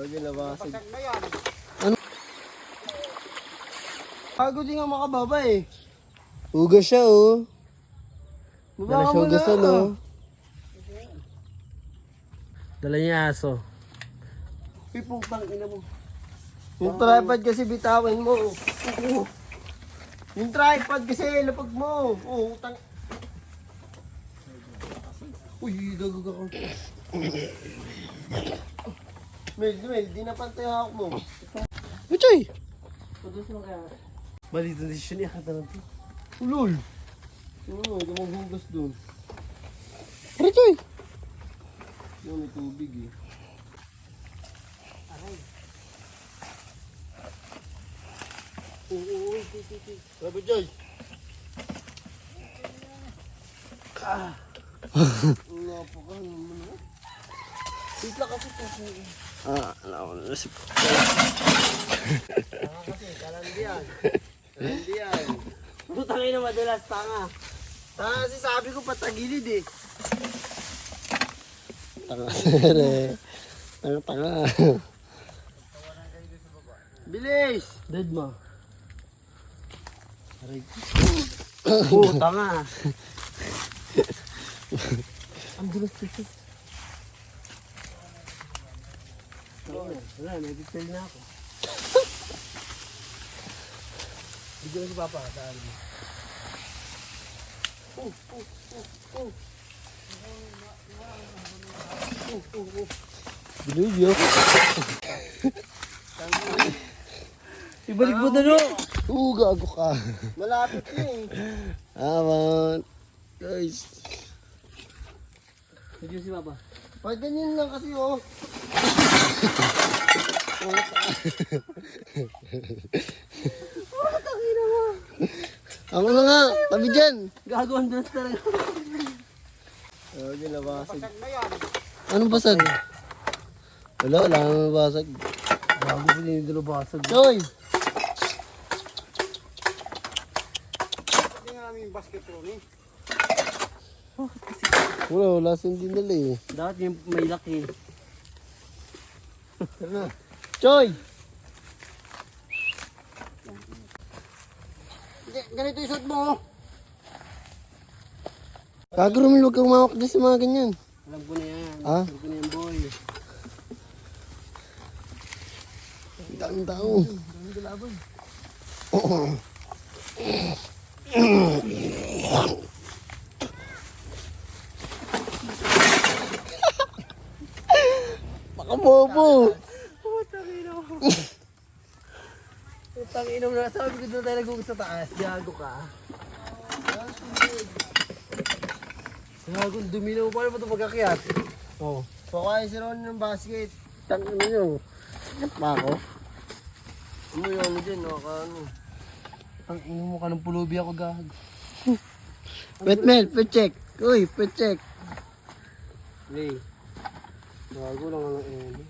Ginabasag. Ano? Bago din nga makababa eh. Hugas siya oh. Dala siya hugasan oh. Dala niya aso. Pipong tang ina mo. Yung tripod kasi bitawin mo. Yung tripod kasi lapag mo. Oh, utang. Uy, gagog ako. Mel, di napantay ako mo. Uchoy! Pados mo kaya. Balito na siya niya kata natin. Ulol! Oo, hindi mo hugas dun. Uchoy! Yung may tubig eh. Aray. Oo, sabi Joy. Wala po ka naman eh. Sipla kasi kasi. Alam na si Kasi, kalandian. Kalandian. Putang ina madalas tanga. Kasi sabi ko patagilid eh. Tanga sir eh. Tanga. Bilis! Dead mo. Aray. Oo, tanga. Ang dulas dito. Wala, nag-tell na ako. Bigyan si Papa, saan mo? Binubyo. Ibalik mo na no! Gago ka. Malapit yun eh. Aman. Guys. Bigyan si Papa. Pag ganyan lang kasi oh. Ako na nga, tabi dyan. Gago ang dress talaga. Ginabasag. Anong basag? Wala nang basag. Bago pa din yung basag. Joy! Hindi nga namin yung basketball eh. Wala sindi nila eh. Dapat yung may laki. Joy! Ganito yung suot mo. Kagurumil, huwag kang umawak dyan sa mga ganyan. Alam ko na yan. Ah? Alam ko na yan boy. Ang tao. Ang galaban. Makabobo. Putang ina mo na. Sabi ko doon tayo nag-uus sa taas. Gago ka. Gago, duminaw pa rin mo ito pagkakyat. Oh. Pakain si Ron ng basket. Tang ano nyo. Ingat pa ako. Umuyo mo dyan, ano. Ang ino mo ka ng pulubi ako gag. Wait, Mel, check. Uy, check. Ray. Bago lang ang ino.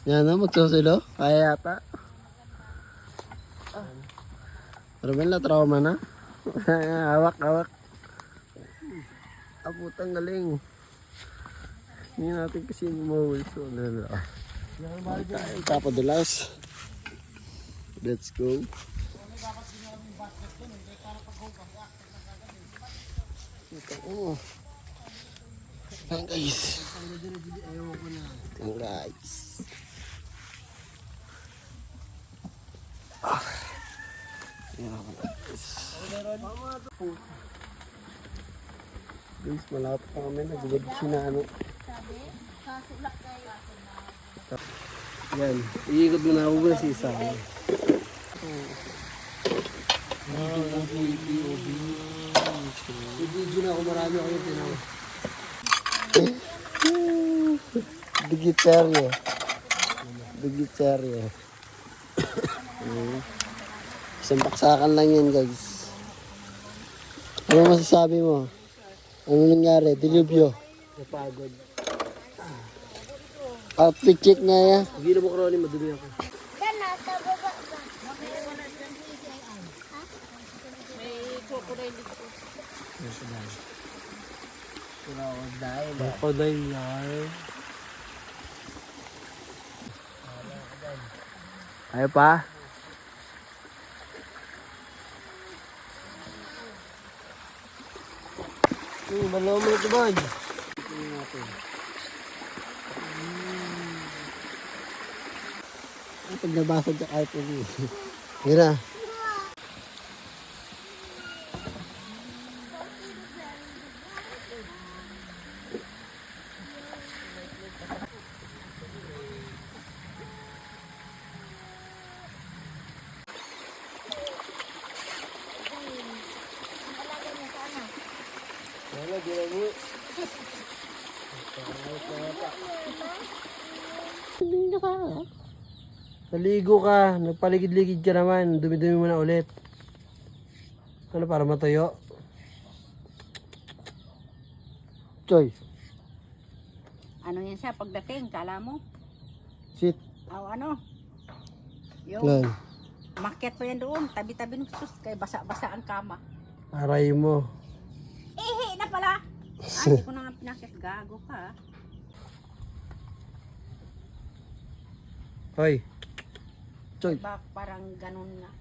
Yan na, magsusilo. Kaya yata. Romel na trauma na. Hawak. Putang galing. Hindi natin kasi mahuli. So, papadulas. Let's go. Oh. Ayan guys. Ayan guys. Guys, malapit pa kami. Nagulog si Nano. Yan. Iikot mo na ako ba si isa. Video na ako. Marami ako yung tinawa. Digiteryo. Isang baksakan lang yan guys. Ano masasabi mo? Ano nangyari? Dilubyo. Napagod. Outfit check nga yan. Hindi na mo karoni, madumi ako. Crocodile yan. Ayaw pa? Malaw mo ito ba? Pag nabasag ka kahit ano. Mira. Wala, di lang mo. Naligo ka, nagpaligid-ligid ka naman, dumi-dumi mo na ulit. Ano para matuyo? Choy, Ano yan siya pagdating, kala mo? shit. Aw ano? Yung Lan, market pa yan doon, tabi-tabi ng sus, kay basa-basa ang kama. aray mo. Ihi na pala! Ay, hindi ko na nga pinakit, gago ka. Hoy. Choy, Parang ganun nga.